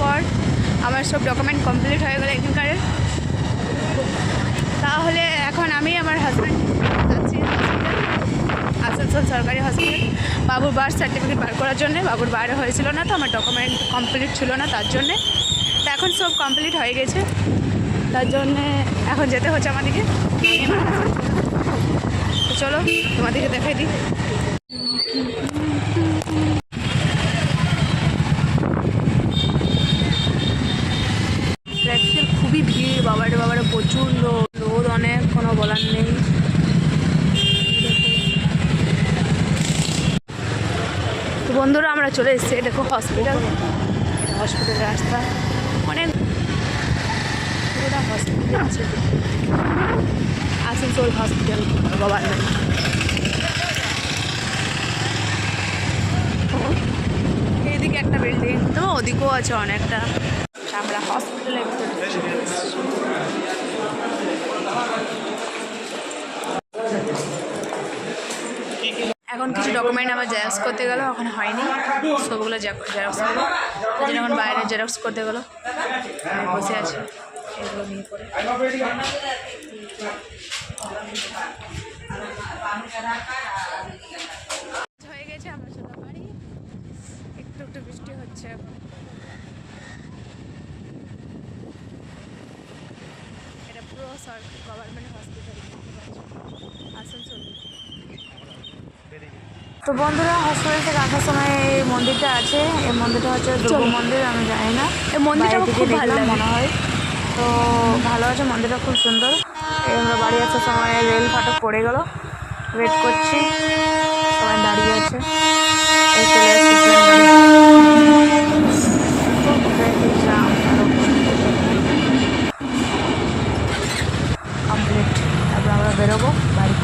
পর আমার সব ডকুমেন্ট কমপ্লিট হয়ে গেলো এখানকারের। তাহলে এখন আমি আমার হাজব্যান্ড যাচ্ছি আসানসোল সরকারি হসপিটাল বাবুর বার্থ সার্টিফিকেট বার করার জন্যে। বাবুর বাইরে হয়েছিল না, তো আমার ডকুমেন্ট কমপ্লিট ছিল না, তার জন্যে। তো এখন সব কমপ্লিট হয়ে গেছে, তার জন্যে এখন যেতে হচ্ছে আমাদেরকে। তো চলো তোমাদেরকে দেখাই দিই। খুবই ভিড়, বাবারে বাবারে প্রচুর রোদ অনেক, কোনো বলার নেই। তো বন্ধুরা আমরা চলে এসেছি, দেখো হসপিটালের রাস্তা অনেক হসপিটাল আছে, আসানসোল হসপিটাল গভর্নমেন্ট। এইদিকে একটা বিল্ডিং, তো ওদিকেও আছে অনেকটা। আমরা হসপিটালে এখন কিছু ডকুমেন্ট আমার জেরক্স করতে গেলো, এখন হয়নি, সবগুলো জেরক্স করবো। এখন বাইরে জেরক্স করতে গেলো, বসে আছে এগুলো নিয়ে পরে। হয়ে গেছে, আমরা চলে বাড়ি। একটু একটু বৃষ্টি হচ্ছে। এটা পুরো গভর্নমেন্ট হসপিটাল আসানসোল। তো বন্ধুরা হসপিটাল থেকে আসার সময় এই মন্দিরটা আছে, এই মন্দিরটা হচ্ছে দুর্গা মন্দির, আমি জানি না, এই মন্দিরটা খুব ভালো মনে হয়। তো ভালো আছে মন্দিরটা, খুব সুন্দর। আমরা বাড়ি আসার সময় রেল ফাটক পড়ে গেল, ওয়েট করছি, সবাই দাঁড়িয়ে আছে। এই চলে আসছি কমপ্লিট, তারপর আমরা বেরোবো বাড়ি।